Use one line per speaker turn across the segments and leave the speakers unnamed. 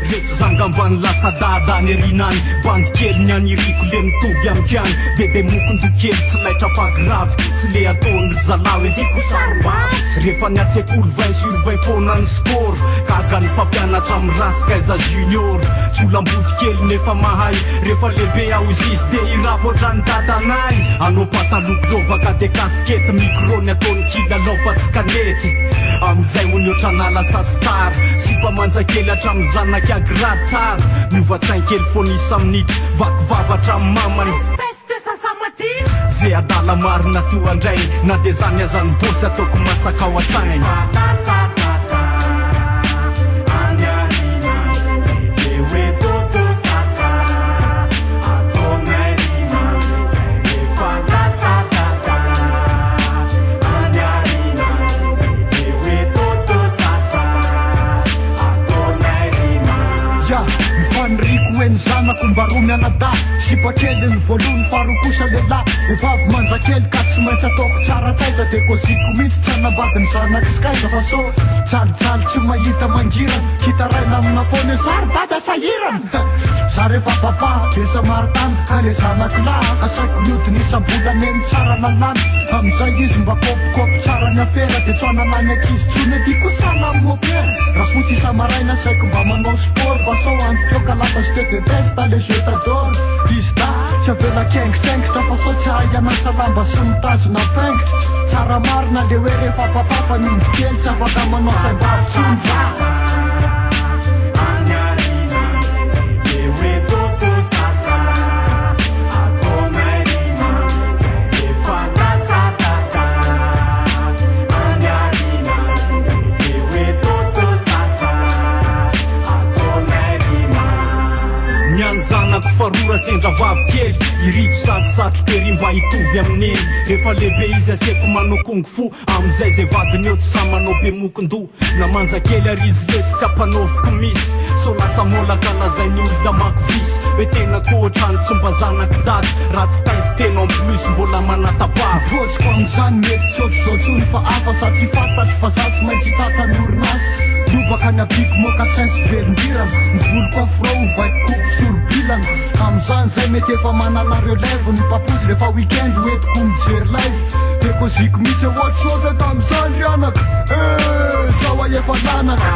Rehefa zangambany lasa dada ny erinany bandy kely ny aniriko le mitovy amikany bebe mokondokely tsy laitra fagravy tsy le ataony zalahy entiko sarobavy rehefa ny atsekoly 20/20 foana ny sport kaga ny mpampianatra amin'ny rasikaiza junior tsy olambody kely nefa mahay rehefa lehibe ao izy de irapotra ny dadanay anao pataloko lobaka de kaskety microny ataony kilalaofa tsy kanety amizay onyotra nalasa star sy mpamanjakely hatramin'ny zanaky agratar miovatsainy kely fonisa aminity vakivavatra amin'ny mamany zay adala marina toandray na de zany azany bosy ataoko masaka ao an-tsainy
zanako mbaro mianada sipakely ny voalohany farokosa lehilahy vehivavy manjakely ka tsy maintsy ataoko tsara taiza de koziko mihitsy tsy anambady ny zanaky skaiza fa so jalijaly tsy mahita mangirana hitaraina amina fone zary dada sahirana za rehefa papa desa maritany ka le zanaky lahy asaiko miodiny isam-bolaneny tsara lalana amizay izy mba kopikopy tsara ny afera de tsoananany akizy tsony adiko sala amin'ny opera raha fotsy isamaraina asaiko mba manao sport fa so antokeo lafa sy te testa le jetador izy da tsy avela kengitengitra fa so tsy hay anasa lamba sy mitazona pengitra tsara marina le hoe rehefa papafa mindry kely tsy afaka manao saim-bavitsony za
zanako farora sendra vavy kely iriko satrosatro tery mba hitovy amineny rehefa lehibe izy aseko manao kung-fu amizay zay vadiny eo tsy sa manao be mokondoha na manjakely ary izy lesy tsy ampanoviko misy so lasa molaka lazainy olona mako visy hoe tena kohatrany tsy mba zanaky dady raha tsy taizy tena en plus mbola manatabavy
votsiko am'izany mety tsotrozaotsony fa afa sady hifantatry fa za tsy maintsy hitatany orinasy lobaka ny abiko moka sainzy velondirana mivoloko afro vaiko sorbilana am'izany zay mety efa mananareo leve ny papozy rehefa weekend hoetiko mijery live de koziko mihitsy ohatra soza tam'izany rianaka zaho efa lanaka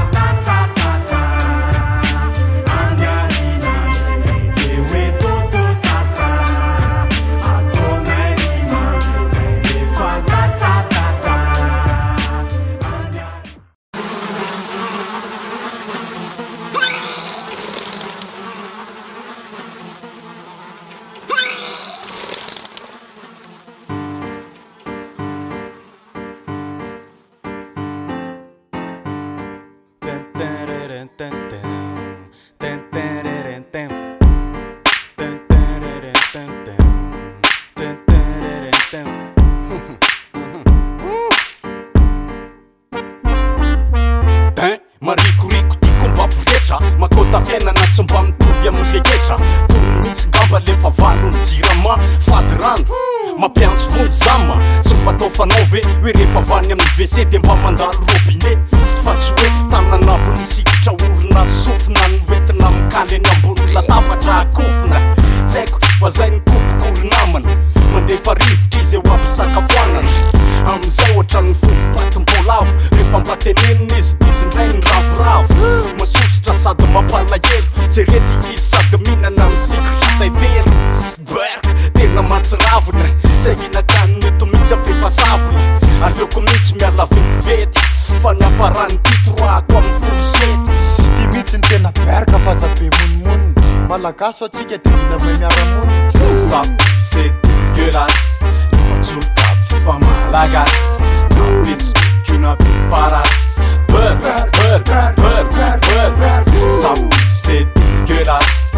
marikoriko tiako mba poletra makota fiainana tsy mba mitovy amin'ny leketra tony mihitsy ngamba lefa valony jirama fady rano mampiantso vonjy zama tsy mba atao fanaove hoe rehefa vany amin'ny WC de mba mandalo robinet fa tsy hoe tananavo nisikitra orina sofina ny oentina mikaly eny ambony latabatra akofina tsy haiko fa zay ny kopokoro namana mandefa rivotra izy eo ampisakafoanana amizay ohatra ny fofopatim-bolavo rehefa mbatenenina izy dizindray ny ravoravo masositra sady mampalahelo jerety izy sady mihinana misikitra taitelo berk tena matsiravina zay hinakaniny eto mihitsy afefasavina aleoko mihitsy miala vetivety fa ny afarany titroako amin'ny forsety
ty mihitsy ny tena berka fa za be monimoniny malagaso atsika de dila mahay miara-moniny
ça c'est dégueulasse fatsoloka fifa malagasy napetsy kina piparas beur ça c'est dégueulasse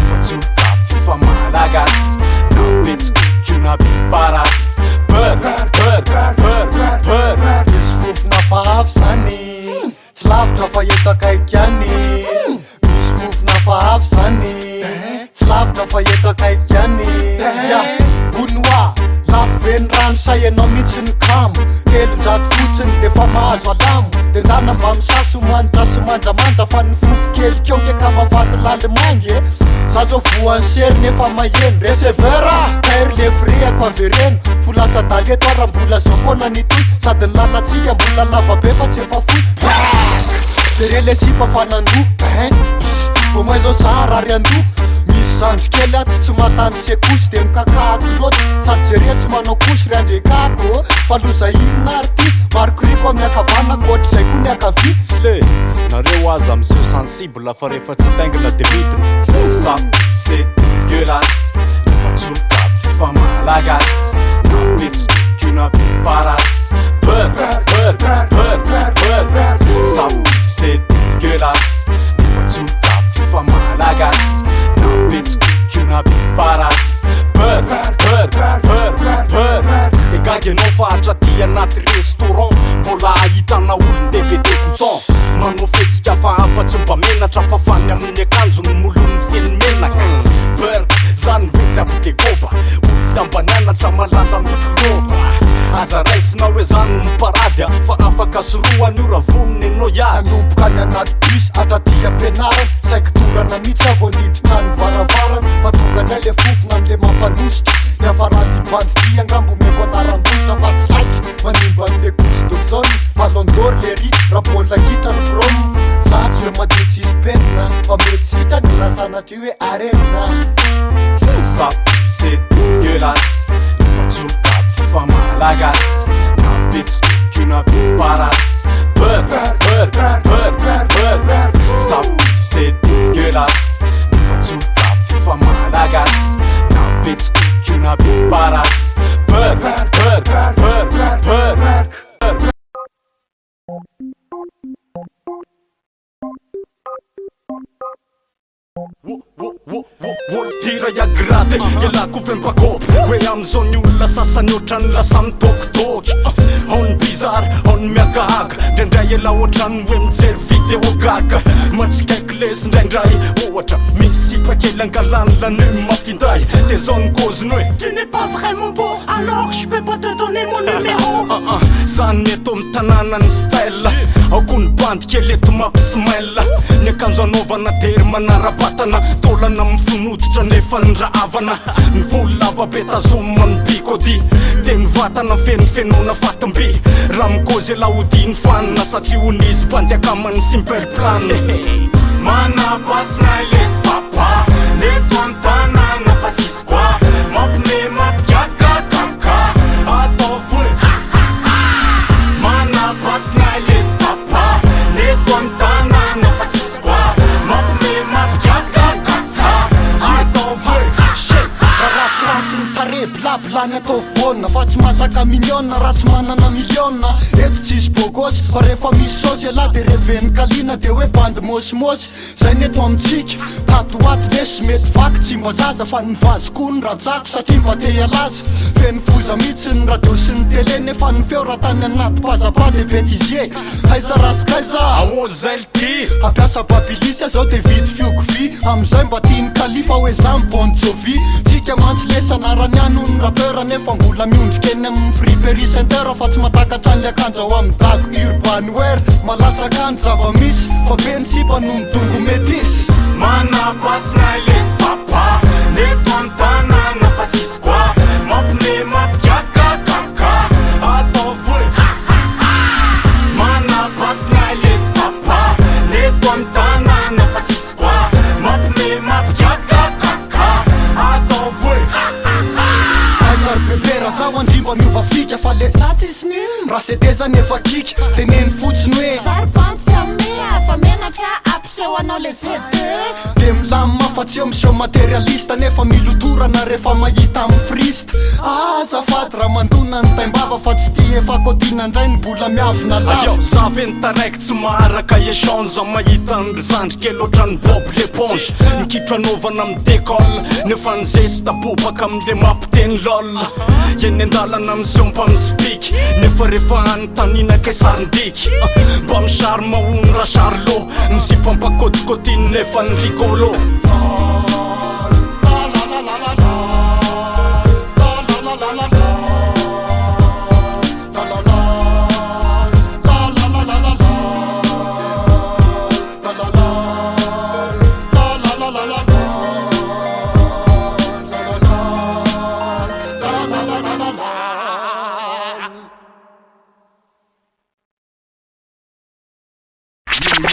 fatsoloka fifa malagasy napetsy kina piparas beur
izy fofona fahafy zany tsy lavitra fa eto akaiky any misy fofona fahafy zany tsy lavitra fa eto akaiky any onoa lafo veny rano say anao mihitsy ny kamo telonjato fotsiny de fa mahazo alamo de ndana mba misasy homanitra sy manjamanja fa ny fofok kelikeo nge ka mafaty lalimangy zazo voany sery nefa maheno resevera tair le friako avereno folasa daly eto arambola zao foana nitoy sady ny lalatsika mbola lavabe fa tsy efa foy dere le sipa fanando vo mai zao sara ary ando misy zandro kely ato tsy matany sekosy de mikakako loaty sady jeria tsy manao kosy ry andrekako fa loza inona ary ty marikoriko amin'ny akavanako ohatry zay koa ny akavy
tsy le nareo aza am'seo sensible fa rehefa tsy taingina de midiny sa c'est dégueulasse lefa tsoka fifa malagasy napetsikuna piparasy beur sa c'est dégueulasse lefa tsoka fifa malagasy napetsikuna piparasy beur egagy anao fa atraty anaty restaurant mbola ahitana olon-dehibe de bouton manao fetsika fa tsy mba menatra fa fany amin'ny akanjo ny molony feny menaka beur zany vetsy avy de goba olona mba nianatra malala mikroba aza raisinao hoe zany miparadya fa afaka soroany io raha voniny anao iady
nanomboka ny anaty bus atraty ampianarany saiky torana mihitsy avo niditra ny varavarany fa tonga ny le fofona am'le mampanositra niafaranty bandy ty angambo meko anaram-bosina fa tsy haiky manimba an'le course de zone ballon-d'or le ry raha baolina kitra ny from za tsy hoe madio tsisy pentina fa mety sitra ny rasanatry hoe aretina
sa c'est dégueulasse lefa tsoka fifa malagasy napetsikuna piparasy beur sa c'est dégueulasse lefa tsoka fifa malagasy napetsikuna piparasy beur tira iagrady ialako vempakopy hoe am'zao ny olona sasany ohatrany lasa mitokitoky aony bizary aony miagaga ndraindray ela ohatrany hoe mijery vidéo gaga matsikaiky lesy ndraindray ohatra misy pakely angalany lanu mafinday de zao ny coziny hoe tu n'es pas vraiment beau alors je peux pas te donner mon numéro zany eto amy tanàna ny style ako ny bandy kely eto mampisimela ny akanjo anaovana tery manara-batana tolana mifinoditra nefa ny rahavana ny volo lava be tazoma ny bikody de ny vatana fenofenona fatim-by raha mikozy laodiny fanina satria onizy bandy akamany simple plan manapatsina lesy papa neto amy tanàna fa tsisy koa mampine mampiakakaka atao voe manapatsina lesy papa neto amy tanàna fa tsisy koa mampine mampiakakaka atao voe
ratsiratsy ny tare blablany atao bona fa tsy masaka milliona raha tsy manana milliona eto tsisy bogosy fa rehefa misy sosy ala de reveny kalina de hoe bandy mosimosy zay ny eto amitsika tatoaty lesy mety vaky tsy mba zaza fa ny vazoko ny rajako satria mba te alaza feny foza mihitsy ny radio sy ny tele nefa ny feo raha tany anaty pazapa de betizie kaiza rasikaiza
ahozy zay lity
ampiasa babilisy zao de vity fiogovy am'izay mba tiany kalifa hoe zany bon jovi tsika mantsy lesa anarany ano ny rapeur nefa mbola miondrikeny amin'ny friperie center fa tsy matakatra ny akanjo ao amin'ny dago urbanware malatsakanjo zava-misy fa be ny sipa no midongo metisy
manapatsina lesy papa neto amy tanàna fa tsisy koa mampine mampiakakaka atao voe manapatsina lesy papa neto amy tanàna fa tsisy koa mampine mampiakakaka atao voe
aizary bebe raha zaho andrimba miova fika fa le za tsisy ny raha sede zany efa kiky teneny fotsiny hoe
sarbantsy amea fa menatra ampisehoanao le zede
de milamina fa tsy eo miseho materialista nefa milotorana rehefa mahita amy friste azafady raha mandona ny taimbava fa tsy ty efa kodina ndray ny mbola miavina
Ayo,
lava
zavy ny taraiky tsy maharaka échange mahita ny zandrikely ohatrany bob l'éponge nikitra anaovana amy décolle nefa ny zesy tabobaka am'le mampiteny lol eny andalana am'seho mpamispiky nefa rehefa anytanina kaisarindiky mba misary mahony raha charlo ny zipampakôtikôtiny nefa ny rigolo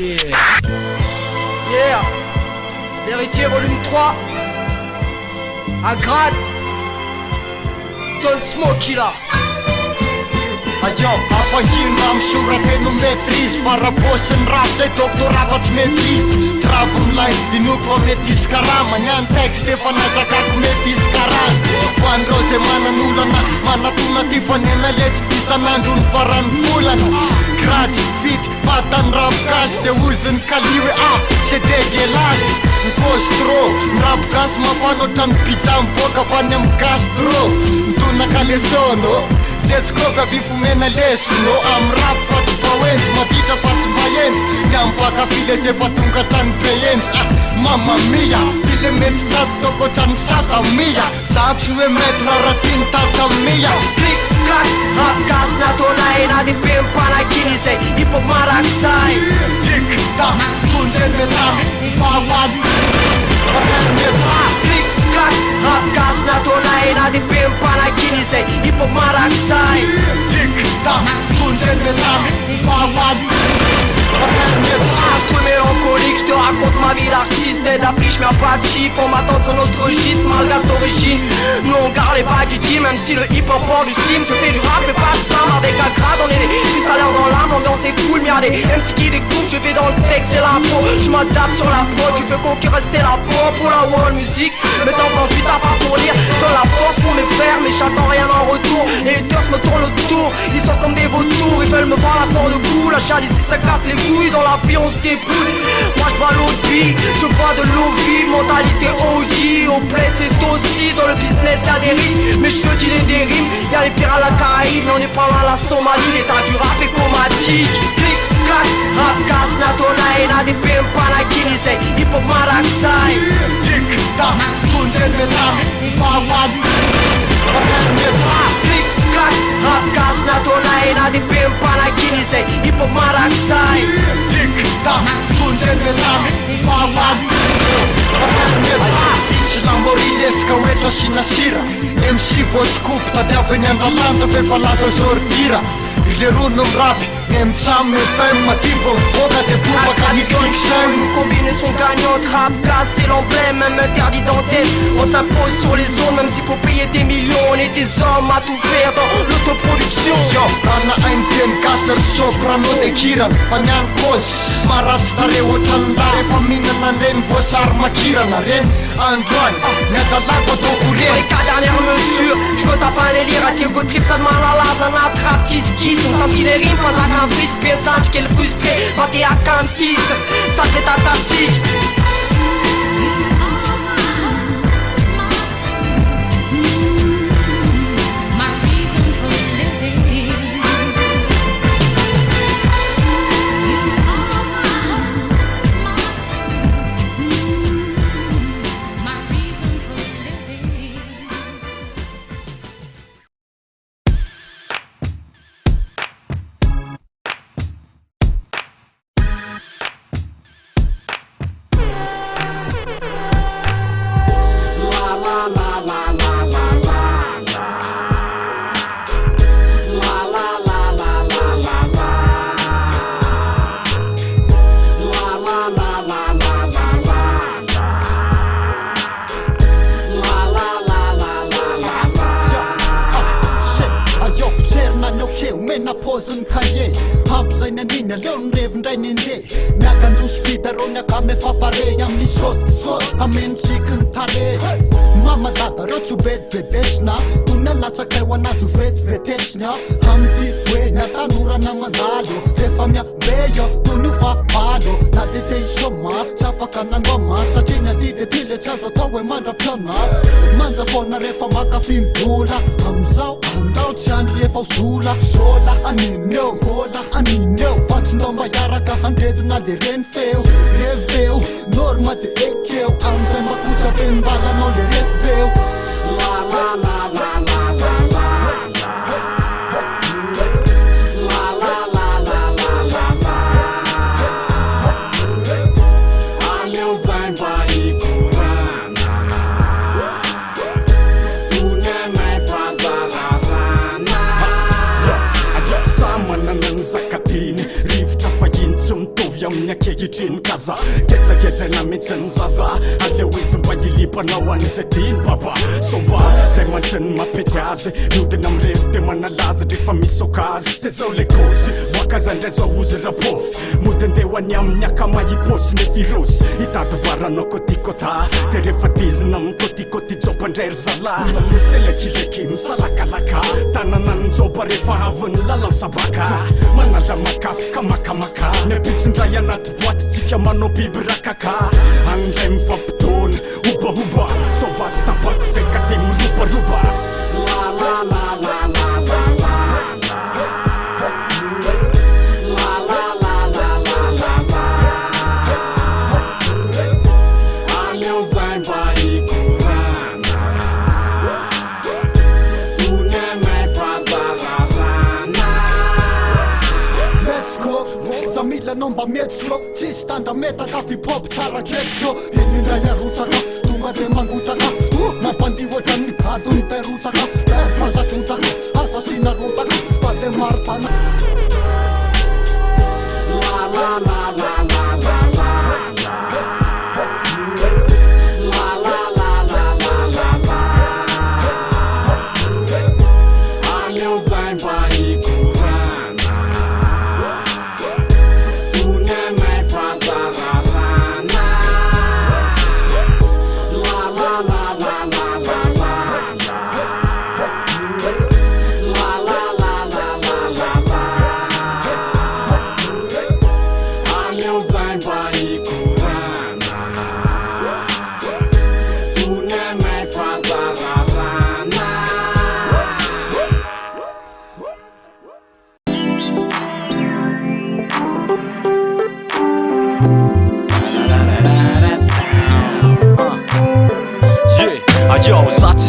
Yeah, l'héritier volume 3. À grade Don Smokey là.
Ajo, apahino am sorateno maîtrise Farabosin'ny rap zay doctorat fa tsy maîtrise Travailay inoko fa mety izy karama Ny texte efa nazakako mety izy karana Ho an'reo zay manan'olana manatona ty fanena lesy isan'andro ny farany volana Grady vity vatany rabogasy de oziny kalio hoe c'est dégueulasse Ny costro ny rabogasy mafanotra ny pizza miboaka fa ny amy gastro Mitona kalesono Zezikoka vifomena lesino Am rap fa tsy bawenzy Maditra fa tsy bayenzy Ny ampaka file zay fa tonga trany beyenzy Mamma mia File mety sady toko trany sata mia Za tsy hoe mety raratiny tata mia
Click, clack, rapgas natonay Na di be mipanakiny zay Hip-hop marak'izay
Tik, tak, tondendetamy Fawady
Click, clack, rapgas natonay Na di be mipanakiny zay Hip-hop marak'izay
Tik, tak, tondendetamy Fawady
Tout mélancolique, je te raconte ma vie d'artiste. Tête d'affiche, mais pas de chiffre. On m'attend sur notre registre, malgache d'origine. Nous on garde les bagues du team, même si le hip-hop porte du slim. Je fais du rap et pas de slam. Avec un grade, on est des cristaleurs dans l'âme. L'ambiance est cool, mais y'a des MC qui découpent. Je vais dans le texte et l'impro. Je m'adapte sur la pro. Tu peux concurrencer la pro pour la world music. Mais t'as entendu ta part pour lire. J'ai la force pour mes frères, mais j'attends rien en retour. Les haters me tournent autour. Ils sont comme des vautours. Ils veulent me voir la corde de cou. La chatte ici ça casse les couilles. Dans la vie on se débrouille. Moi je bois l'eau de vie, je bois de l'eau vive. Mentalité OG, au play c'est aussi. Dans le business y'a des risques, mais je dis les dérives. Y'a les pires à la Caraïbe, mais on est pas loin à la Somalie. L'état du rap est comatique. Click, clack, rap, gas, natonay. Na di be mipanakiny zay hip-hop marak'izay.
Tik, tak, tondendetamy Fawady
Click, clack, rap, gas, natonay. Na di be mipanakiny zay hip-hop marak'izay.
Tik, tak, tondendetamy Fawady Titsy lambory lesika hoetra asina sira MC voatsikopo tadiavy ny andalanda fe fa laza zordira Le rono m'rap, m'tsam, m'fem, m'ativo, m'voka, de boubaka, n'ikipsem
Combinaison gagnante, rap, gaz, c'est l'emblème, même interdit d'antenne. On s'impose sur les zones, même s'il faut payer des millions. On est des hommes à tout faire dans l'autoproduction.
Yo, rana aintien kasar soprano de kiran Panyan kos, maratsy tare ohatrany la Rehefa mihinana reny voasary makirana reny Androany, miadalako ataoko
Sur les
reny
4 dernières mesures, je me tape un délire. À Diego Trip, ça demande la laze, un attrape, kiss. On tape les rimes, pas qu'un fils, pensante qu'elle frustré. Pas t'es à cantiste, ça fait ta tassique.
amin'ny akehitriny kaza ketsakezaina mihitsiny zaza aleo izy mba ilipanao an'izay diny baba somba zay mantsiny mapety azy miodina amrevo de manalaza rehefa misy okazy de zao le kozy boakaza ndray zao ozy rapofy modindeho any amin'ny akamahiposy ny virosy hitady-baranao kotikota de rehefa dizina amin'ny kotikoti jopandray ry zala selekileky misalakalaka tanana ny joba rehefa aviny lalao sabaka manala makafy ka makamaka ny abitsindray anaty boatitsika manao biby rakaka andray mifampitona obaoba saovasy tabaky feka de mirobaroba
Nomba metsiko tsisy tandrametaka fipop tsara kekiko inindray arotsaka tonga de mangotaka mampandio ohatran'ny gadony terotsaka fazatrotsaka asasina rotaka fa de maripana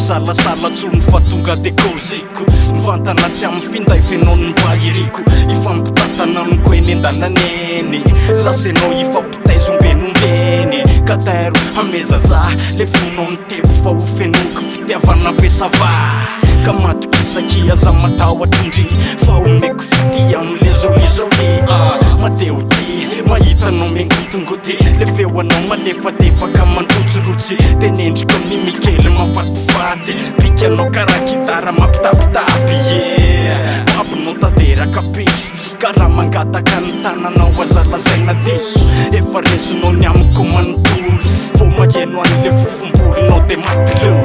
salasala tsony fa tonga de koziko mivantana tsy amin'ny finday fenao ny mbahiriko ifampitatana amiko eny an-dalaneny zasy anao ifampitaizombenombeny katero amezaza le fonao mitebo fa ho fenoky fitiavana pesava ka matokisaky aza matahoatrindry fa omeko fity am'le zaolizaoli mateoti mahitanao mengotongoty le feoanao malefadefaka mandrotsirotsy tenendrika mimikely mafatifaty pikanao karaha kitara mampitapitapy babinao tateraka piso karaha mangataka ny tananao azalazaina diso efa resinao ny amiko manontolo vo maheno an'le fofombolinao de matilo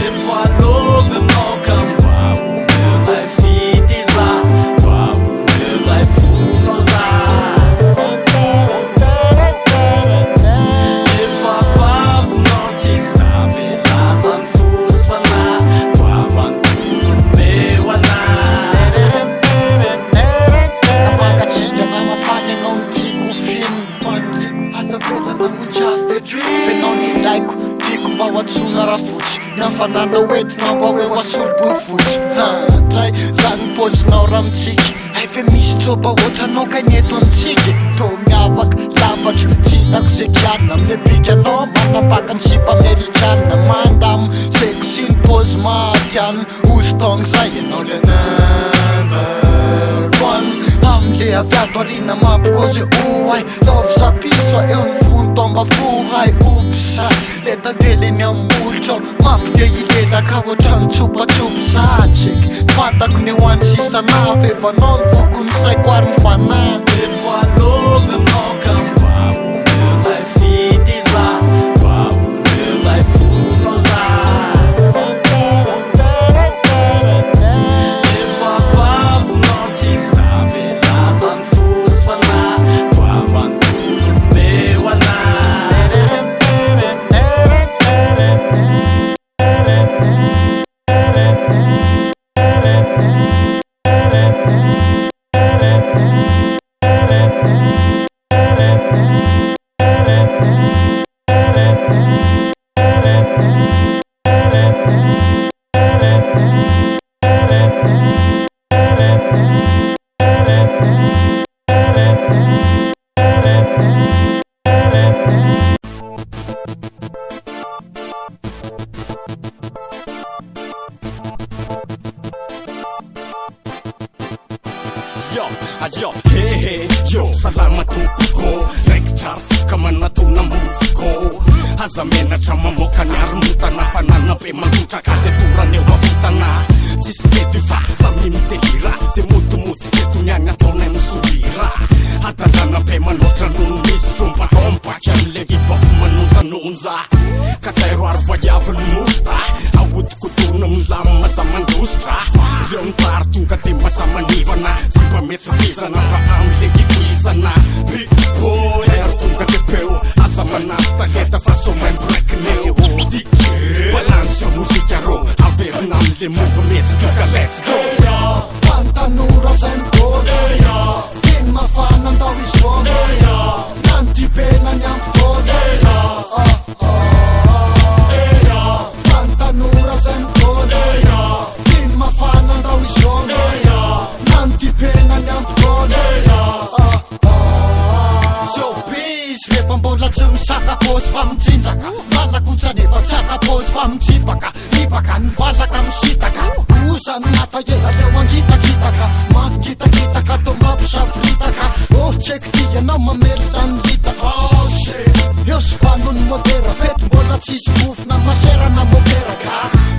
efa lovinao kambao melay fitiza bao melay fonao za Tsona rafotsy nafananao entinao mba hoe hoasoloboty fotsy dray zany pozinao raha mitsiky ay fe misy tsoba ohatranao kagneto amitsika to miavaka lavatra tsy hitako zay kianina amile bikanao manapaka ny sip amerikanina mandamo sexy ny pozy mahatianina ozitong zay ianao le number one amile aviato arina mampikozy oay lovy zapiso eo ny fontomba fohay opsa le tandeleny amolotro mampide ilelaka ohatrany tsopatsopo satsik fantako ny ho any sisanavy evanao ny fokony saiko ary ny fanahy efa lovinao kambao melay fitiza bao melay fonao za efa babonao tsisy tavelaza ny fosy fanahy babantolo meo anahy Yo, hey, yo, salama tupi natona moviko aza menatra mamoaka ny aromotana fanana be mangotraka azy atorany eo mavitana tsisy mety fa samy mitelira zay motomody tetony agny ataonay misolira adalana be manoatra nono misy trombatombaky am'le hip-hop manonjanonja ka tairoary voyaviny mosta ahodikotorona milamy mazamandositra reo mitary tonga de mazamanivana sy mba mety vizana fa am'le hikoizana bigboy ary tonga de peo aza manafy taleta fa somembrakineo DJ balansio mozika ro averina am'le movemetsika ka let's go
Pantanora zay mipôdy teny mafana andao isomy nandibena ny ampipôdy Pantanora zay mipôdy teny mafana andao isomy nandibena ny ampipôdy Showbiz rehefa mbola tsy misakapôzy fa mitsinjaka valakotra nefa tsakapôzy fa mitsipaka ibaka ny valaka misitaka ozany nataela leo angitakitaka mangitakitaka to mampisavoritaka tseky ty anao mamelona ny litaka eo sy vanony modera fety mbola tsisy fofona maserana moteraka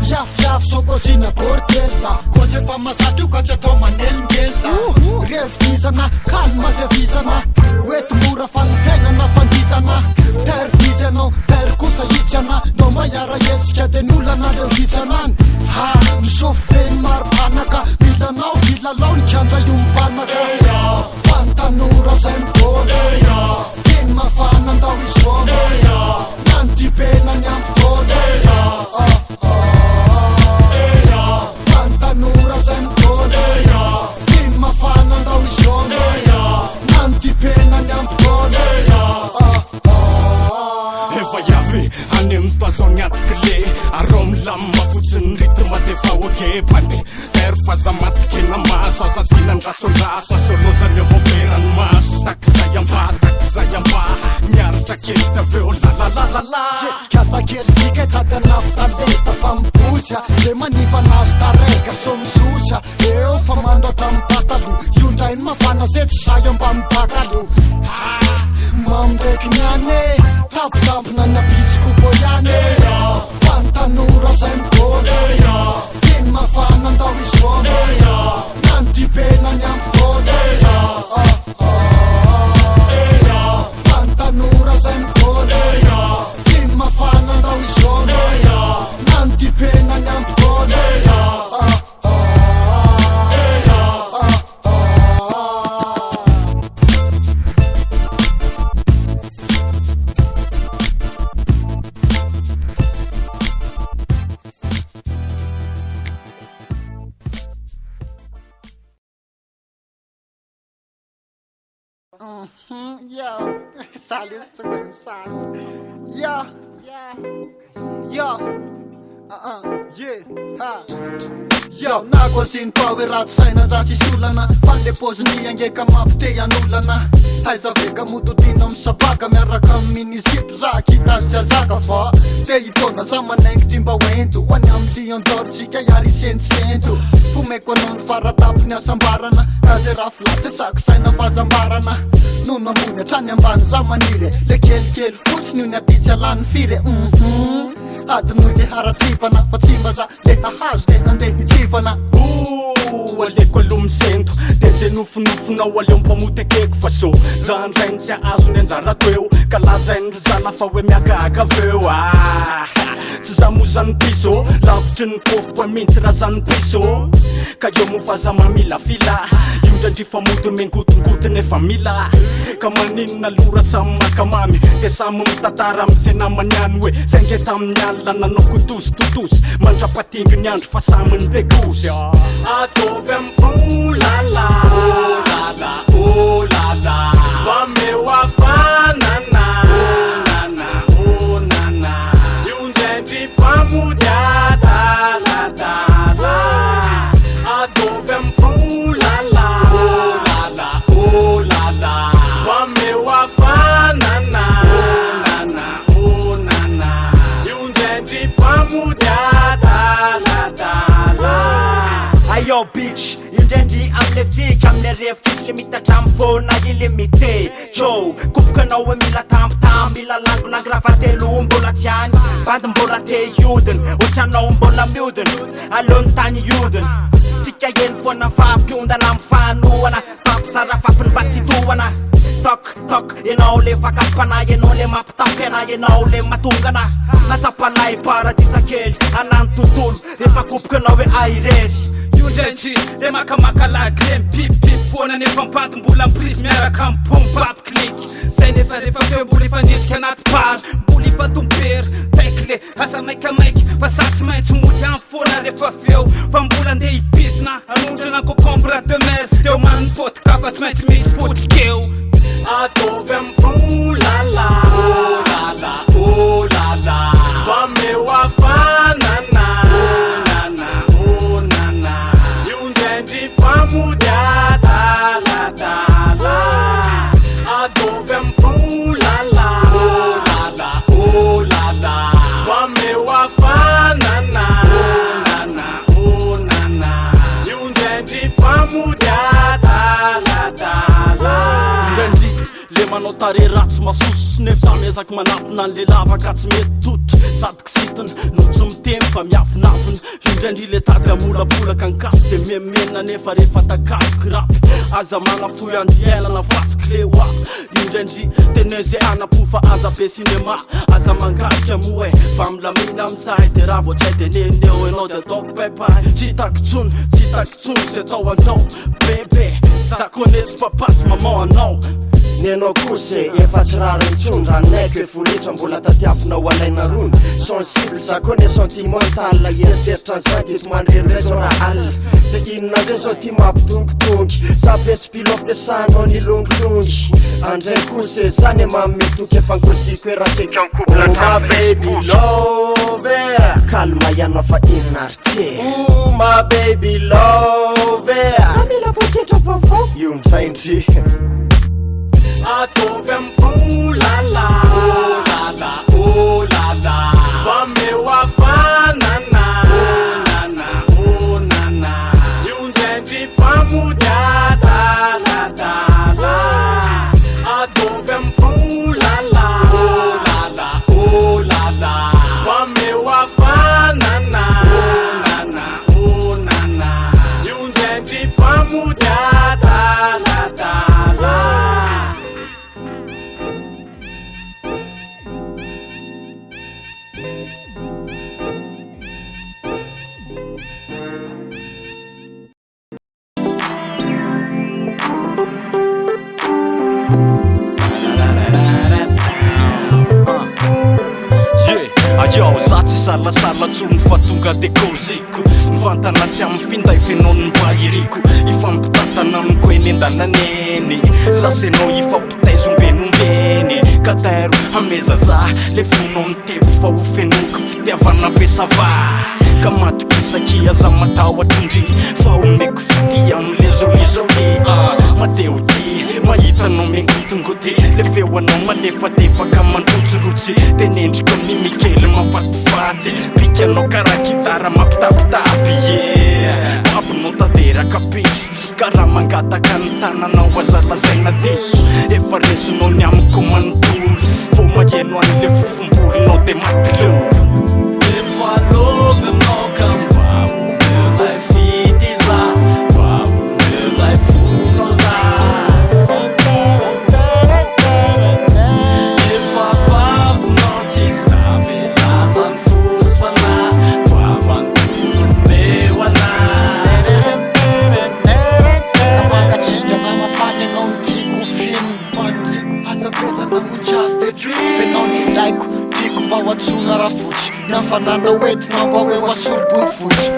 iafiafy sokozina bortela kozy efa mazatra io ka tsy atao manelingelina revitizana kalmazevizana oety mora fa ny fiainana fandizana tervizy anao ter kosa hitsana no maiara etsika de nolana leo hitsanany misofo teny maripanaka milanao milalao ny kianja io mipanaka Pantanora zay mipôdy teny mafana andao isomy nandibena ny ampipôdy Pantanora zay mipôdy teny mafana andao isomy nandibena ny ampipôdy
efa iavy any amitoazao atikile arô milamy mafotsiny rytma de fa oke pande tero fazamatykena maso azasinandrasondraso asolozany evoperany maso takizay amba miaritra kely taveo lalalalala
Katakely dika tada naftaleta fa mibosya zay manivanazy tareka so misosa eo fa mandoatra mipatalo io ndrainy mafana zay tsy say amba mibakalo mamindreky ny ane tampitampina ny abitsiko bo ihany Pantanora zay mipôdy teny mafana andao isomy nandibena ny ampipôdy Pantanora zay mipôdy teny mafana andao isomy nandibena ny ampipôdy Yo, salut, c'est même ça. Yo, yeah, ha. Yo, nakosin power ratsy saina za tsisy olana fandepoziny angeka mampite an'olana aiza veka mododina misabaka miaraka amin'ny zipo za kitazy tsy azaka fa te hitona za manaingy ty mba hoento hoany amin'ny andoritsika iary sentosento fomeko anao ny faratapiny asambarana ka zay raha filatsy saky saina fazambarana no mamony hatrany ambany za manire le kelikely fotsiny io ny atitsy alany fire adinoy zay haratsipana fa tsy mba za le hahazo te handeha hitsifana
aleko aloha misento de zay nofinofinao aleo mpamotekeko fa so za ndrainy tsy azo ny anjarako eo ka lazainy ry zala fa hoe miagaka aveo tsy za mo zany piso lavitry ny kofoko mintsy raha zany piso ka eo mofaza mamila fila io ndrandry famodiny mengotingotiny efa mila ka maninona lora samy makamamy de samy mitantara am'zay namany any hoe zainge tamin'ny alina nanao kotositotosy mandrapatingy ny andro fa samyny begosy atovy am volala oh lala vameo afanana oh nana io ndraindry famodiada ladala atovy am volala oh lala vameo afanana oh nana io ndraindry famodiada ladala
Ayo bitch, indrendry amle fika amle revitsy le mitatra am fona ilimité Joe, kopoka anao hoe mila tambitamby
mila langonangravatelo mbola tiany bandy mbola te iodiny otranao mbola miodiny alony tany iodiny tsika eny foana fampiondana amy fanoana fampisara fafiny mba tsy toana tok enao le vakapana enao le mampitampena enao le matongana natsapalay paradisa kely anany tontolo rehefa kopokanao hoe airery
Yundrenchi, le makamaka lagle pip foana nefa mpady mbola mprisy miaraka amy pompap click zay nefa rehefa feo mbola efa nendrika anaty pary mbola efa tompery taikle asa maikamaiky fa satsy maintsy mody amy foana rehefa feo fa mbola ndeha hipisina anondrana concombre de mer teo manipotaka fa tsy maintsy misy potikeo
Atovy amy volala oh lala oh lala fa meo afanana oh nana io ndrendry famodiadala atovy amy volala oh lala fa meo afanana oh nana io ndrendry famodiadala le manao tare ratsy masoso nefa za miezaka manampina an'le lavaka tsy mety totry sady kisitiny no tsy mitemy fa miavinavina indraindry le tady amolabolaka ankasy de miemena nefa rehefa takaboky rapy aza manafoy andriainana vatsiky le oa indraindry tene zay anapofa aza be sinema aza mangaika amoe fa milamina amizay de raha voatsay de neneo enao de ataoko paipay tsy takitsony zay atao anao bebe za connaître papa sy maman anao
Nenao kose efatsy rary mitsony ranonaiko efolitra mbola tatiavinao alaina rony sensible za connaît sentimental eritreritra an'izay de ty mandrendray zao raha alina de inona ndray zao ty mampitongitongy za fetsy pilofe de sanao nilongilongy andray kose zany mametoky efa nkosiko eratseka oh my baby love kalma ianao fa inartie oh my baby love sa mila poketra vaovao io mzaindry
Atovy amy volala oh lala fa meo afanana oh nana io ndrendry famodiadala atovy amy volala oh lala fa meo afanana oh nana io ndrendry famodiadala Yo, za tsy salasala tsony fa tonga de koziko mivantana tsy amy finday fenony mba iriko ifampitatana amiko eny an-dalaneny za senao ifampitaizombenombeny katairo ameza za le fonao mitebo fa ho fenoky fitiavana pesava ka matokisaky aza matahoatrondry fa omeko fity amle zolizaoli mateo ty mahitanao mengotongoty le feoanao malefadefaka mandrotsirotsy tenendrika mimikely mafatifaty pikanao karaha kitara mampitapitapy papinao tateraka pisy karaha mangataka ny tananao azalazaina diso efa resinao ny amiko manontolo vo maheno an'le fofombolinao de matilo efa lovinao kambao meulay fity za bao meulay fonao za efa babonao tsisy tavelazany fosy fana bao antono meo ana
Mangatsiaka na mafany anao mitiko film fandiko aza velana ho just a dream fenao nilaiko tiko mba ho atsona raha fotsy nafananao entinao mba hoe ho asoroboty fotsy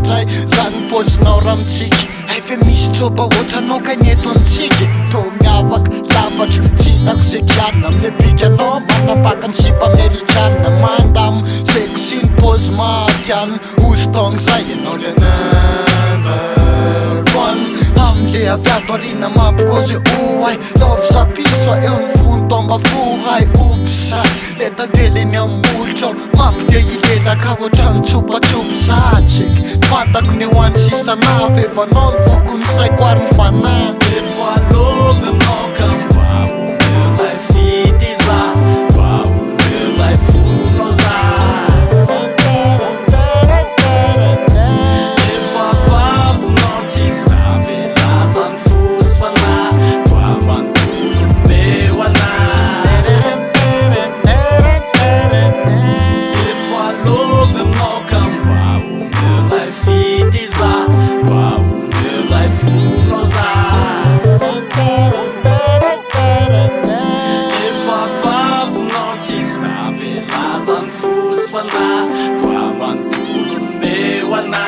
dray zany pozinao raha mitsiky ay fe misy tsoba ohatranao kagneto amitsika to miavaka lavatra tsy hitako zay kianina amile bikanao manapaka ny sipa amerikanina mandamo sexy ny pozy mahatianina ozitogno zay ianao le number one amle aviato arina mampikozy oay lovy zapiso eo ny fony tomba fohay opsa le tandeleny amolotro mampide ilelaka ohatrany tsopatsopo zatseky fantako ny ho any sisanavy evanao ny fokony saiko ary ny fanahy
efa lovinao kambao meulay fity za zany fosy fana toa manontoloneo ana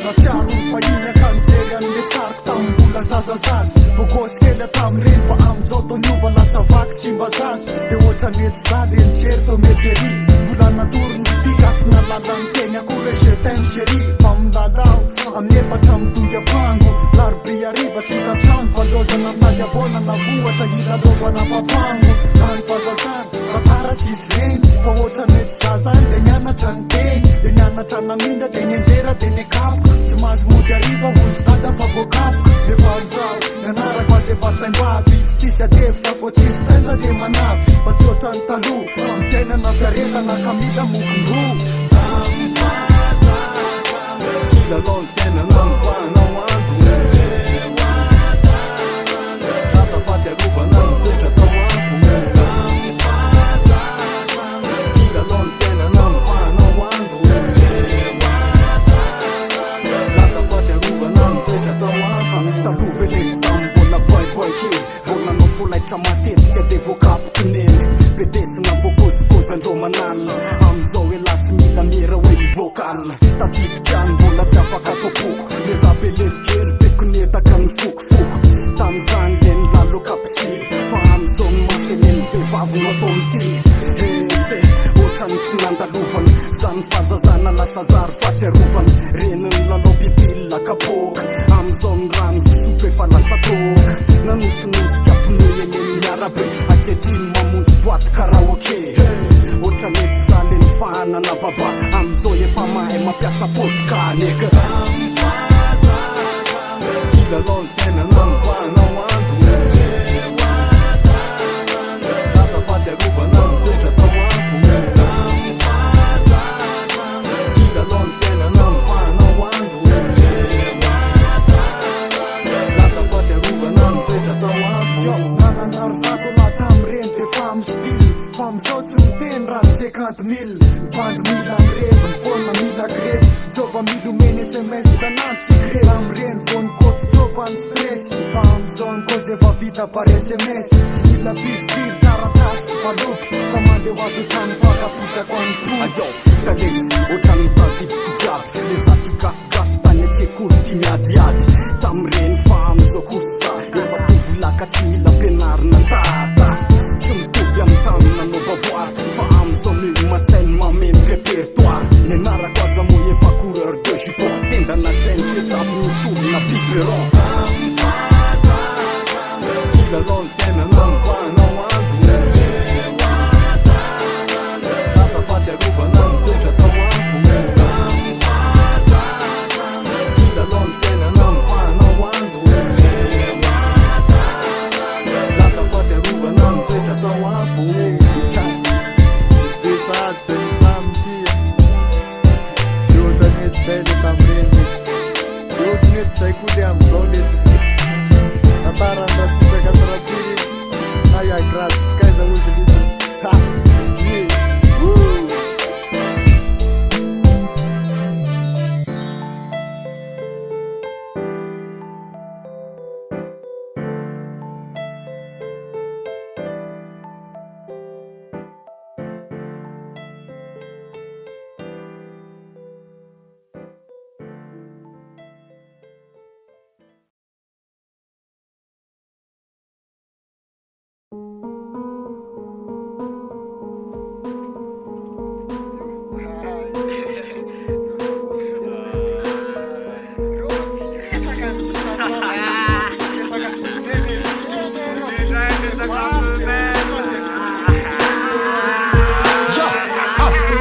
Natsiaro ny fahiny akanjery an'le sariko tamin'ny mbola zazazazy bokosy kely atamin'ireny fa am'izao tao niova lasa vaky tsy mba zazy de ohatra mety zaly enjery tao mety ery mbola natory ny fitika tsy nalala ny teny akory je t'aime chéri fa milalao amin'ny efatra midongy ampango larobe ariva tsy tatrano valozana mitady avona na vohatra hilalovana papango rany fazazany ratara sy izy reny fa ohatra mety zazany de mianatra ny teny de mianatra namindra de ny enjera de ny akapoka tsy mahazo mody ariva ozy dada fa voakapoka de valozao mianarako azy efa saim-bavy tsisy adevitra fo tsisy sainza de manavy fa tsy ohatra ny taloha amin'ny fiainana fiaretana kamila mokondro
kilalao ny fiainana ampanao ando lasa fatsiarovana ny toetra tao ampo kilalao ny fiainana ampanao ando lasa fatsiarovana ny toetra tao ampo taloha velesy tamy mbola boiboy kely volanao folaitra matetika de voakapoky neny bedesina voakozikozy manalina am'izao ela tsy mila mera hoe ivokana tatitikany mbola tsy afaka topoko le zapelelokely bekonetaka ny fokofoko tam'izany le ny lalokapsily fa am'izao ny masene ny vehivavy nataony ty ese ohatrany tsy nandalovana zany fazazana lasa zary fatsiarovana reniny lalao bibila kapoka am'izao ny rano fisopo efa lasa toka nanosonosika pneu eneny miarabe aketriny mamonjy boaty karaoke ohatra mety zaly ny fanana baba am'izao efa mahay mampiasa podkaneka kilalao ny fiainana ampanao ando lasa fatsiarovana ny toetra tao ampo kilalao ny fiainana ampanao ando lasa fatsiarovana ny toetra tao ampo
nananaro zato la tam'ireny de fa am'stily fa am'izao tsy miteny raha 50 000 mipandy mila am'revy ny fona mila grevy joba milomeny sms sanandro sy grevy am'ireny vony koty joba ny stress fa am'izao ny kozy efa vita par sms tsy mila pistily taratasy faloky fa mandeha ho azo trano fakafisako any po
ayao fitalesy ohatrany mitadidiko ziaby le zato gafigafy tany antsekoly ty miadiady tam'ireny fa am'izao kosa efa tovolaka tsy mila ampianarina tata tsy mitovy amin'ny tamina no bavoary fa am'izao milo matsainy mameno répertoire nianarako aza mo efa coureur de jupon tendana tsainy tsetsafy misolona biberon kilalao ny fiainana ampanao ando lasa fatsiarovana ny toetra tao ampo kilalao ny fiainana ampanao ando lasa fatsiarovana ny toetra tao ampo
sady zay mitsamty de ohatra mety zay le tam'ireny izy de ohatra mety zay koa le am'izao lesy natarany rasitaka saratsiry aya grady skaiza ozy lesy ha ye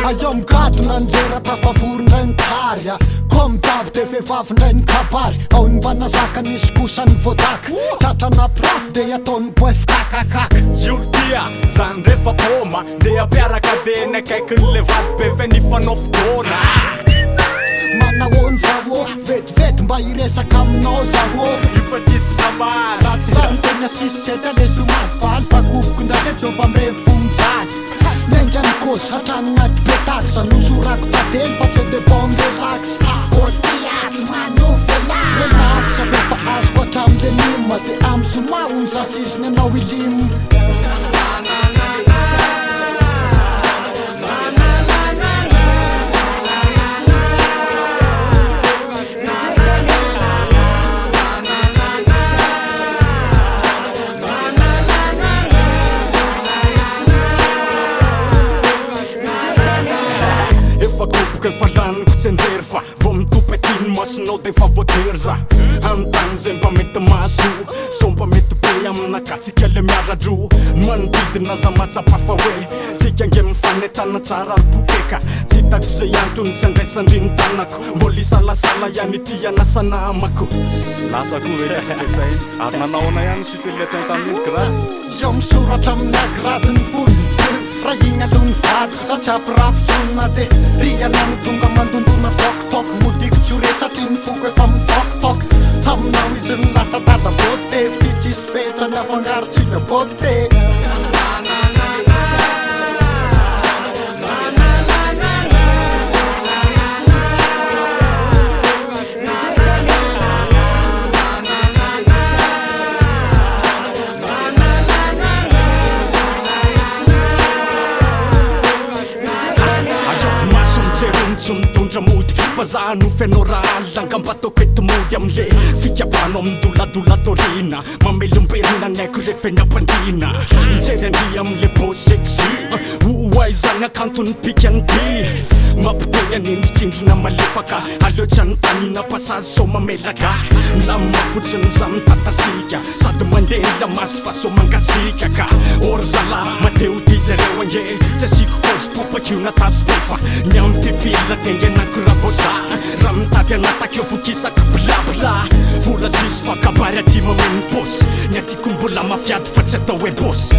Ayo mgadona ny lera tafavorona ny tarya
Tomdab de vehivavy ndray ny kabary ao ny mba nazaka nisy kosa ny voadaka tratrana prafy de ataony boefa kakakaka
Ioltia, zany rehefa bôma de ampiaraka de ny akaikin'le vady be fe nifanao fotoana
manahoany zaho vetivety mba hiresaka aminao zaho
Ifa tsisy namary
raha tsy zany tena sisy seta le somary faly fa kopoko ndray le jomba amrevy vonjaly Nenga ny kôsy hatrany naty betaky Zanossorako tantely fa tsy de bon relax Otiatsy manovela Relax avefa azoko hatramy denima De amy soma ony zasiziny anao ilimy
Efa laniko tsy anjery fa vao mitopy atiny masonao de efa voatery za Amintany zay mba mety maso So mba mety be aminaka tsika le miaradro Manodidina za matsapa fa hoe Tsika nge mifanetana tsara ary popeka Tsy hitako zay antony tsy andraisandriny tanako Mbola isalasala ihany ity anasana amako
Lasa koa ve kasapetsay ary nanaona ihany siteliatsay tamin'ny grady
Yo misoratra amin'ny agradiny fony Srahigna aloha ny vadiko sa tsy ampirafitsonina de riana ny tonga mandondona toktok Modiko tsy ore satria ny foko efa mitoktok Aminao izy ny lasa dala bote Fty tsisy fetra ny afangaro tsika bote
Tsy mitondra mody fa za no fenao raha langambatoko eto mody amle fikabano amin'doladola torina mamelombelona ny aiko rehefa ny ampandrina mijery andry amle beau sexy oay zany akantony pikany ty mampitey anindritsindrina malefaka aleo tsy anotanina pasazy so mamelaka milamina fotsiny za mitatasika sady mandeha lamasy fa so mangatsika ka ory zala mateo ty jareo ange tsy asiko kozy popakio natasy befa ny amipipila tenge nakoravoza raha mitady anatakeo vokisako blabla vola tsisy fakabary aty mameny bosy ny atyko mbola mafiady fa tsy atao hoe bosy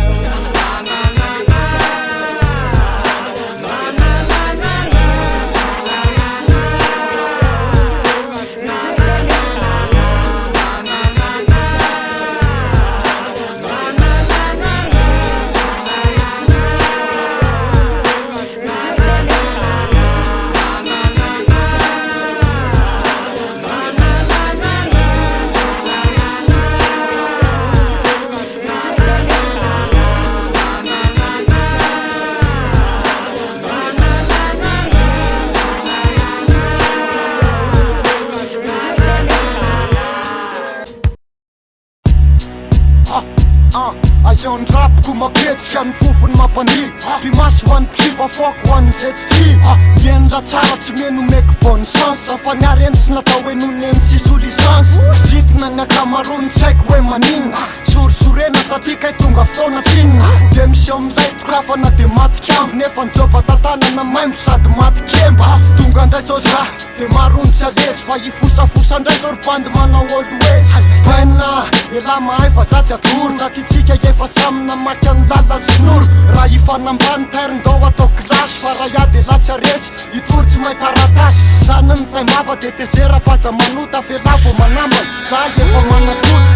Ayon rapiko mapetsika ny fofony mampandi Pimasy ho an'ny kiva foko ho an'ny zay tsy ty Mienla tsara tsy meno meko bonne chance Fa ny areny tsy natao hoe nonemy tsisy ho licence Zitina ny akamarony tsy haiko hoe maninona Sorisorena satria kay tonga fotoana tsinona De miseo milay tokafana de maty kiamby Nefa njoba tantanana maimbo sady maty kemba Tonga ndray so za de marony tsy alezy Fa ifosafosa ndray so ripandy manao olo ezy Baina ela mahay fa za tsy atoro Satria tsika efa samina maky any lala sinoro Raha ifanambany tairindao atao klasy Fa raha ia de la tsy aresy itory tsy mahay taratasy Zany mitay mava de tezera fa za manota Fela vo manambany za efa manatota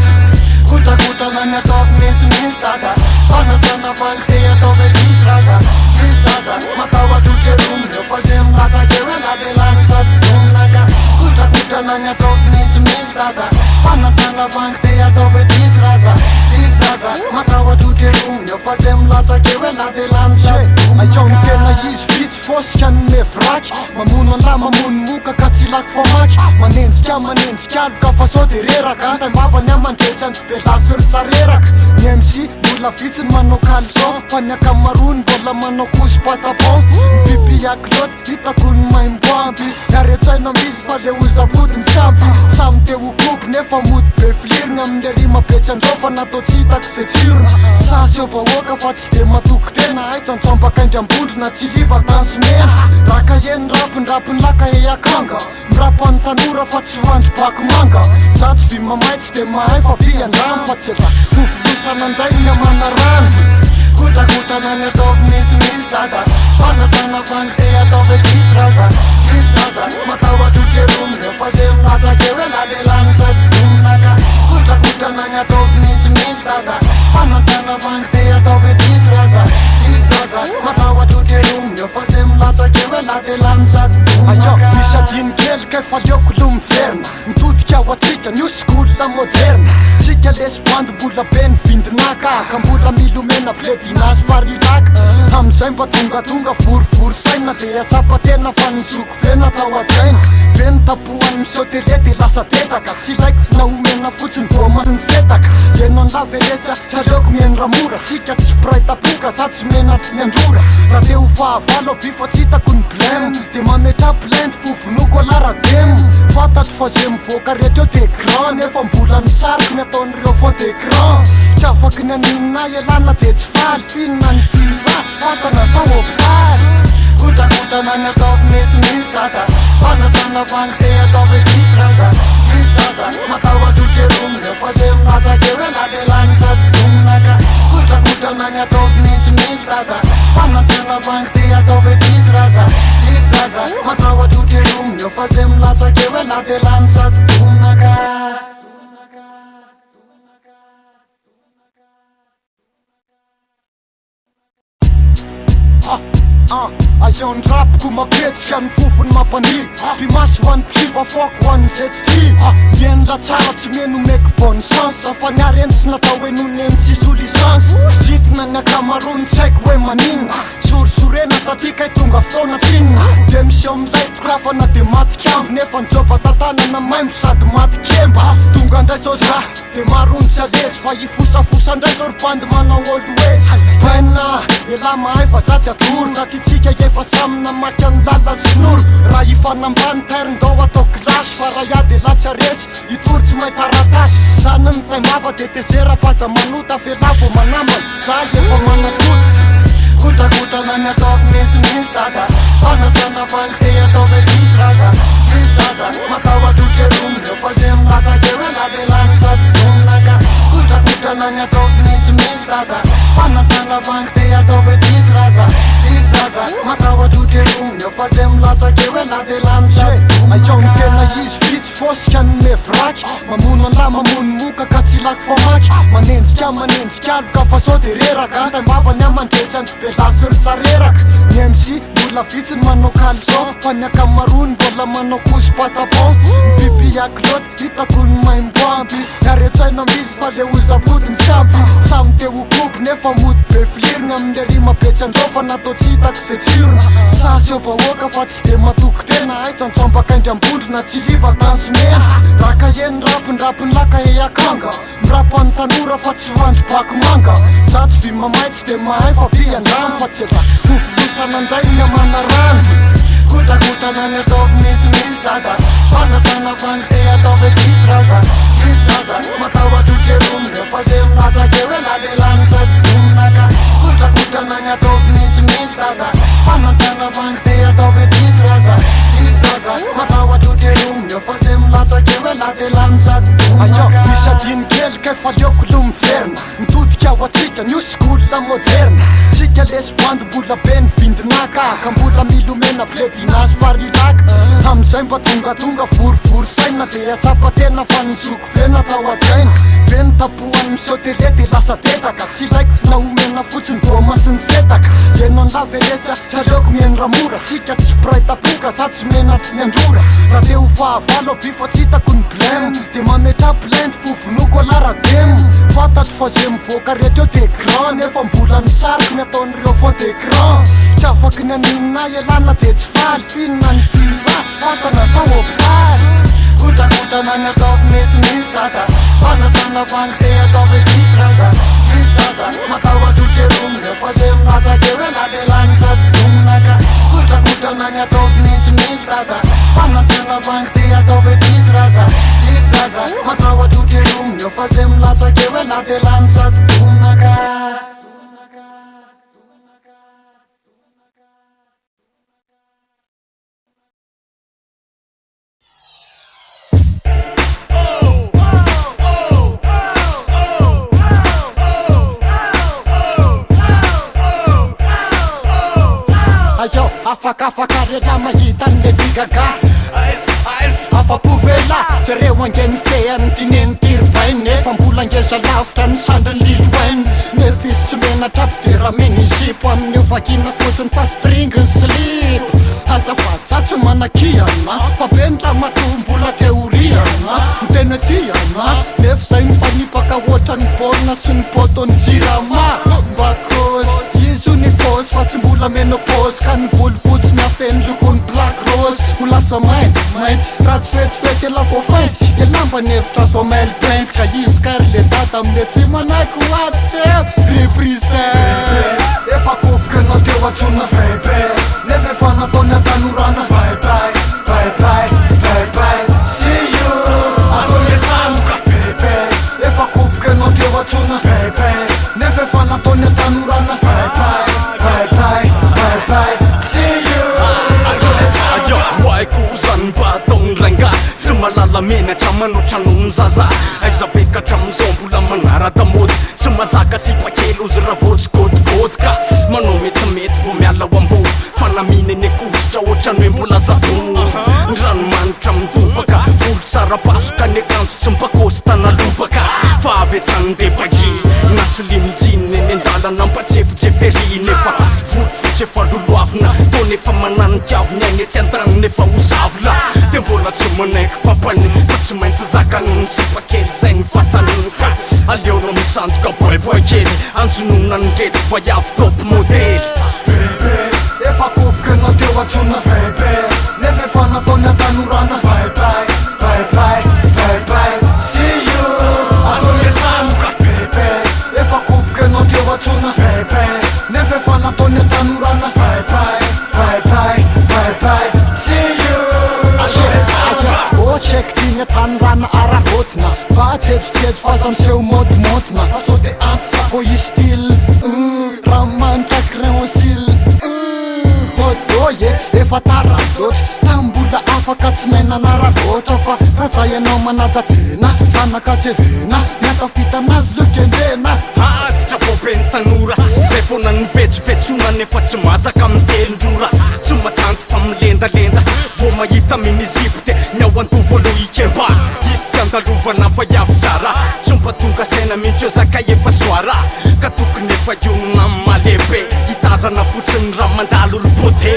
Kotrakotrana ny ataovy misimisy dada Fanasana valy te ataovy tsisy raza Tsisy zaza matao atoke romina Fa ze milatsakeo eladelany sady domilaka Kotrakotrana ny ataovy misimisy dada Fanasana valy te ataovy tsisy raza Tsisy zaza matao atoke romina Fa ze milatsakeo eladelany sady domilaka Ayaony tena izy vitsy fosika ny mevraky Mamono anla mamono moka ka tsy lako famaky Manenjika aloka fa so de reraka Antay mavany amandresy andro be lasy ry sareraka Ny MC mbola vitsiny manao calson Fa ny akamarony mbola manao kosy patapon Mipipi akilôty hitako ny maimboampy Naretsaina mizy fa le ozapodiny sampy Samy te hokoby nefa mody be filirina Amle rima betsy andreo fa natao tsy hitako ze tsirona Sasy eo vahoaka fa tsy de matoky tena Aitsa ntsambaka indry ambondrina tsy liva tansy mena Raka yen rapin laka e akanga Mirapan tanora fa tsy hoandro baky manga Za tsy vy mamay tsy de mahay fa vy andrano Fa tsy efa hofilosanandray ny amana rano Godragodana ny ataovy misimisy dada Fanasana vangy te ataovy tsisy raza Tsisy zaza matahotra romina Fa de milatsaka eo eladelany sady dominaka Godragodana ny ataovy misimisy dada Fanasana vangy te ataovy tsisy raza Tsisy zaza matahotra romina Fa de milatsaka eo eladelany sady dominaka Misy adiny kely ka efa lioko lo miverina Mitodika ao atsika ny osik'olona moderna Tsika lesy bandy mbola be ny vindinaka Ka mbola milomena bledinazy farilaka Amizay mba tonga vorivory saina De atsapa tena fa nizoko be natao ajaina Be ny tapohany miseo tele de lasa tetaka Tsy laiko na omena fotsiny boma sy ny setaka Eno ny lavelesy tsaleoko mieny ramora Tsika tsy pray tapoka za tsy mena tsy miandrora Raha te ho fahavalo avy fa tsy hitako ny blème De mametra plainte fovonoko alarademo Fantatro fa ze mivoaka rehetra eo de grand Nefa mbola ny sariko ny ataon'ireo fond d'écran Tsy afaky ny aninina ialana de tsy faly Finina ny pila fasana sa hôpitaly Godragodana ny ataovy misimisy dada Fanasana vangy te ataovy tsisy raza Tsisy zaza matahotra romina Fa de milatsaka eo eladelany sady dominaka Godragodana ny ataovy misimisy dada Fanasana vangy te ataovy tsisy raza Tsisy zaza matahotra romina Fa de milatsaka eo eladelany sady dominaka Azion rapiko mapetsika ny fofony mampani Pimasy ho an'ny piva foko ho an'ny zay tsy ty Mieny la tsara tsy meno meky bonne chance Fa niary eny tsy natao hoe nonemy tsisy ho licence Sitina ny akamarony tsy haiko hoe maninona Sorisorena satria kay tonga fotoana tsinona De miseo milay tokafana de maty kiambo Nefa nijoba tantanana maimbo sady maty kemba Tonga ndray zao za de marony tsy alezy Fa ifosafosa ndray zao ripandy manao always Paina ela mahay fa za tsy atory Satria tsika efa samina maky any lala sinoro Raha ifanambany tairindao atao klasy Fa raha ia de latsy aresy itory tsy mahay taratasy Zany ny taimava de tezera fa za manota Fela vo manambany za efa manatota Godragodana ny ataovy misimisy dada Fanasana vangy te ataovy tsisy raza Tsisy zaza matahotra romina Fa de milatsaka eo eladelany sady dominaka Godragodana ny ataovy misimisy dada Fanasana vangy te ataovy tsisy raza Tsisy zaza matahotra romina Fa de milatsaka eo eladelany sady dominaka Aio ny tena izy vitsy fosika ny mevraky Mamono anla mamono moka ka tsy lako famaky Manenjika aloka fa sao de reraka Antaimbava ny amandresy andro be lasy ry sareraka Ny MC mbola vitsiny manao caleçon Fa ny akamarony mbola manao kosy patapon Mipipi akloty hitako ny maimboampy Naretsaina mizy fa le ozapody ny sampy Samy te ho kopy nefa mody be filiriny Amin'ny rima betsy andreo fa natao tsy hitako ze tsirona Sasy eo vahoaka fa tsy de matoko tena Aitsantsambakaindry ambondry na tsy liva tansy mena Raka eny rapin laka e akanga Mirapan tanora fa tsy hoandro baky manga Za tsy vy mamay tsy de mahay fa vy andrano Fa tsy efa hofilosanandray ny amana rano Godragodana ny ataovy misimisy dada Fanasana vangy te ataovy tsisy raza Tsisy zaza matahotra romina Fa de milatsaka eo eladelany sady dominaka Godragodana ny ataovy misimisy dada Fanasana vangy te ataovy tsisy raza Tsisy zaza matahotra romina Fa de milatsaka eo eladelany sady dominaka Misy adiny kely ka efa lioko lo miverina Mitodika ao atsika ny osik'olona moderna Tsika lesy bandy mbola be ny vindinaka Ka mbola milomena bledinazy farilaka Amizay mba tonga vorivory saina De atsapa tena fa nizoko be natao ajaina Be ny tapohany miseo tele de lasa tetaka Tsy laiko na omena fotsiny boma sy ny setaka Eno ny lavelesy tsaleoko mieny ramora Tsika tsy pray tapoka za tsy mena tsy miandrora Raha te ho fahavalo avy fa tsy hitako ny blème De mametra plainte fovonoko alarademo Fantatro fa ze mivoaka rehetra eo de grand Nefa mbola ny sariko ny ataon'ireo fond d'écran Tsy afaky ny aninina ialana de tsy faly Finina ny pila fasana sa hôpitaly Godragodana ny ataovy misimisy dada Fanasana vangy te ataovy tsisy raza Tsisy zaza matahotra romina Fa de milatsaka eo eladelany sady dominaka Godragodana ny ataovy misimisy dada Fanasana vangy te ataovy tsisy raza Tsisy zaza matahotra romina Fa de milatsaka eo eladelany sady dominaka rehetra mahita an'le digaga afa-povela jareo angeny feany tineny tiribainy nefa mbola angeza lavitra ny sandriny liloainy nerfisy tsy menatra apidera meny zipo amin'ny ovakina fotsiny fa stringny slip azafadza tsy manakiana fa be ny ramatombola teoriana mitena tiana nefa zay mifanipaka ohatra ny borna sy ny potony jirama bakos izo ny pos fa tsy mbola menopos ka ny volo fotsiny afeny lokony black rose ho lasa mainty raha tsy fetsifetsy ela vo fainty e lamba nevitra zo mail paint ka izy kary le data amile tsy manaiky hoaty reprise efa koboka anao teo atsona bebe nefa efa nataony atanorana bye see you ataony sanoka bebe efa koboka anao teo atsona bebe nefa efa nataony atanorana bye see you
waiko zany mba ataony ranga tsy malala menatra manoatra nohony zaza aizavekatra amizao mbola manara-damody tsy mazaka sipakely ozy raha votsy gôdigôdika manao metimety vo miala o ambovo fanaminany akoditra ohatrany hoe mbola zaboo ny ranomanitra midovaka volo tsara pasoka ny akanjo tsy mpakôstana lobaka fa avy etrany debagi nasilimijininy ny andalana mpatsefotsefery nefa volofotsy efa loloavina to nefa mananikiaviny agny etsy an-taniny efa hozavila de mbola tsy manaiky papany fa tsy maintsy zakanony sipakely zay ny fataniny ka aleonao misandoka boiboy kely anjonona ny reto voyavy top modely
bebe efa koboka anao teo atsona bebe nefa efa nataony atanorana bye see you ataony sanoka bebe efa koboka anao teo atsona bebe nefa efa nataony atanorana bye see you otsaiky tiany atanorana arahotina fa tsetsotsetsy fa zamseho modimotina fa so de antitra vo i style raha manitra créancile oye efa taradotra tambola afaka tsy mainanaradoatra fa raha zay ianao manajatena zanaka jerena miatafitanazy lokendena
azitra vobeny tanora zay fona ny vetsovetsona nefa tsy mazaka amitelindrora tsy matanty fa milendalenda vo mahita minizipo te ny ao antovo aloha ikemba izy tsy andalovana fa iavo tsara tsy mpatonga saina mihitsy eo zaka efa soara ka tokony efa ionona malehibe hitazana fotsiny raha mandalo olobote